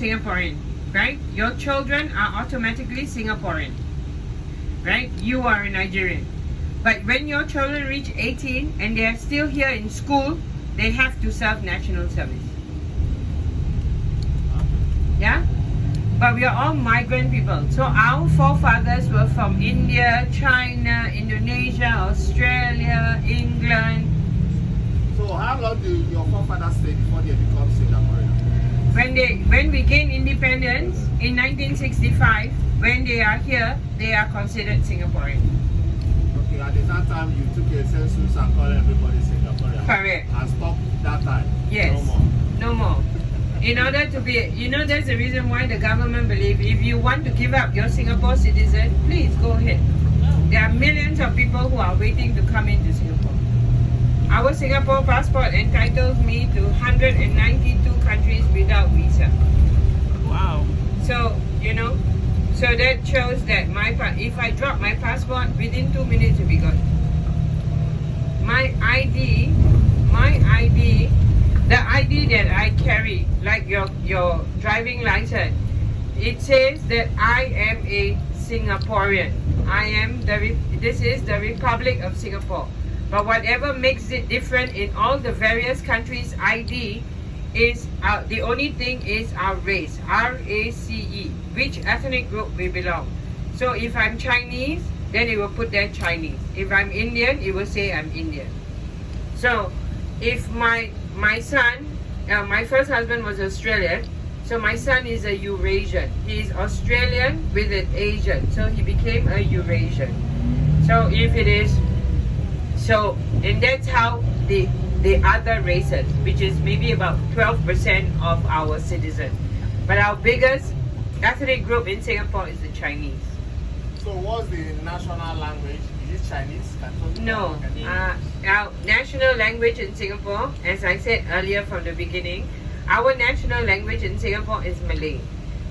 Singaporean, right? Your children are automatically Singaporean, right? You are a Nigerian. But when your children reach 18 and they are still here in school, they have to serve national service. Yeah? But we are all migrant people. So our forefathers were from India, China, Indonesia, Australia, England. So how long do your forefathers stay before they become Singaporean? When we gained independence in 1965, when they are here, they are considered Singaporean. Okay, at that time you took a census and called everybody Singaporean. Correct. And stopped that time. Yes. No more. No more. In order to be, that's the reason why the government believe if you want to give up your Singapore citizen, please go ahead. There are millions of people who are waiting to come into Singapore. Our Singapore passport entitles me to 192 countries without visa. Wow. So, so that shows that if I drop my passport, within 2 minutes it'll be gone. My ID, the ID that I carry, like your driving license, it says that I am a Singaporean. This is the Republic of Singapore. But whatever makes it different in all the various countries' ID is the only thing is our race, RACE, which ethnic group we belong. So if I'm Chinese, then it will put there Chinese. If I'm Indian, it will say I'm Indian. So if my son, my first husband was Australian, so my son is a Eurasian. He is Australian with an Asian, so he became a Eurasian. So if it is, and that's how the other races, which is maybe about 12% of our citizens. But our biggest ethnic group in Singapore is the Chinese. So what's the national language? Is it Chinese? Cantonese? No, our national language in Singapore, as I said earlier from the beginning, our national language in Singapore is Malay.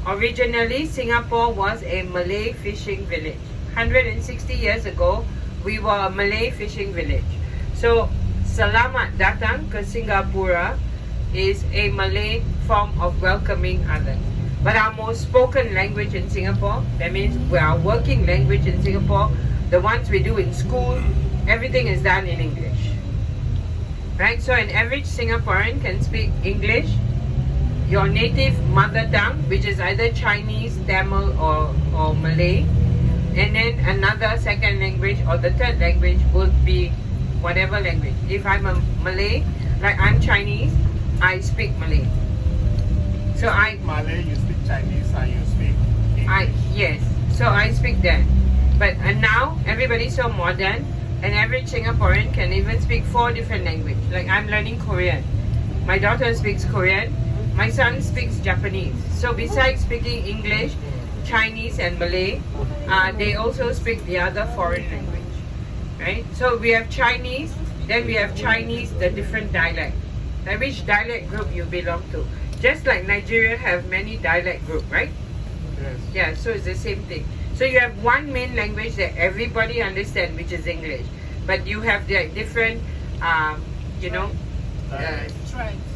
Originally, Singapore was a Malay fishing village. 160 years ago, we were a Malay fishing village. So, Selamat Datang ke Singapura is a Malay form of welcoming others. But our most spoken language in Singapore, that means our working language in Singapore, the ones we do in school, everything is done in English. Right? So an average Singaporean can speak English, your native mother tongue, which is either Chinese, Tamil or Malay, and then another second language or the third language would be whatever language. If I'm a Malay, like I'm Chinese, I speak Malay. So Malay, you speak Chinese and you speak English. Yes. So I speak that. But now everybody's so modern, an average Singaporean can even speak 4 different languages. Like I'm learning Korean. My daughter speaks Korean. My son speaks Japanese. So besides speaking English, Chinese and Malay, they also speak the other foreign language. Right? So we have Chinese, then we have Chinese, the different dialect. Like which dialect group you belong to. Just like Nigeria have many dialect group, right? Yes. Yeah, so it's the same thing. So you have one main language that everybody understands, which is English. But you have the different,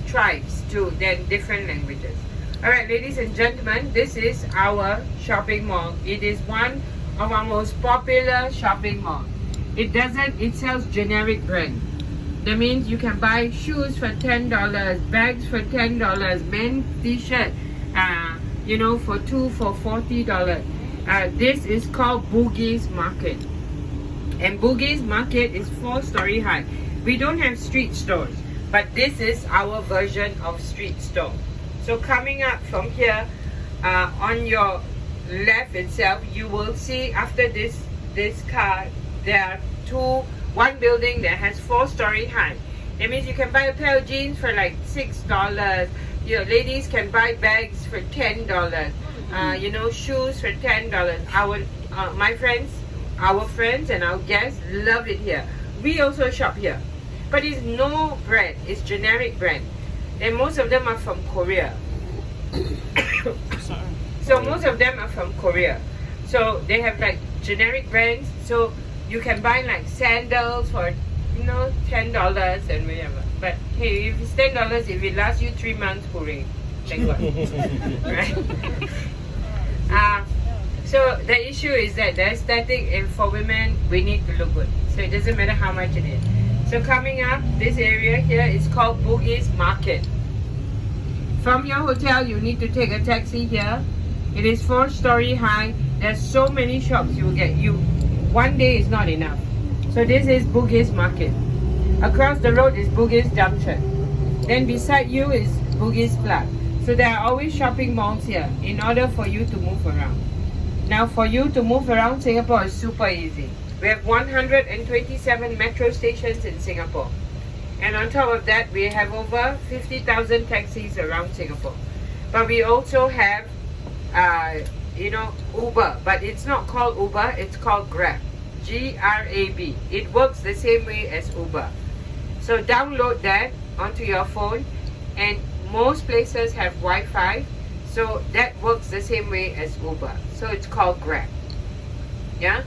tribes too, then different languages. Alright, ladies and gentlemen, this is our shopping mall. It is one of our most popular shopping malls. It sells generic brand. That means you can buy shoes for $10, bags for $10, men's t-shirt, for $40. This is called Bugis Market. And Bugis Market is 4-story high. We don't have street stores, but this is our version of street store. So coming up from here, on your left itself, you will see after this car, there are one building that has 4-story high. That means you can buy a pair of jeans for like $6. Ladies can buy bags for $10. Shoes for $10. Our friends and our guests love it here. We also shop here. But it's no brand, it's generic brand. And most of them are from Korea. So most of them are from Korea. So they have like generic brands. So you can buy like sandals for $10 and whatever. But hey, if it's $10, if it lasts you 3 months, hooray. thank God. Right? So the issue is that the aesthetic, and for women, we need to look good. So it doesn't matter how much it is. So coming up, this area here is called Bugis Market. From your hotel, you need to take a taxi here. It is 4-story high. There's so many shops you will get. One day is not enough. So this is Bugis Market. Across the road is Bugis Junction. Then beside you is Bugis Plug. So there are always shopping malls here in order for you to move around. Now for you to move around Singapore is super easy. We have 127 metro stations in Singapore. And on top of that, we have over 50,000 taxis around Singapore. But we also have, Uber. But it's not called Uber, it's called Grab. Grab. It works the same way as Uber. So download that onto your phone, and most places have Wi-Fi, so that works the same way as Uber. So it's called Grab. Yeah.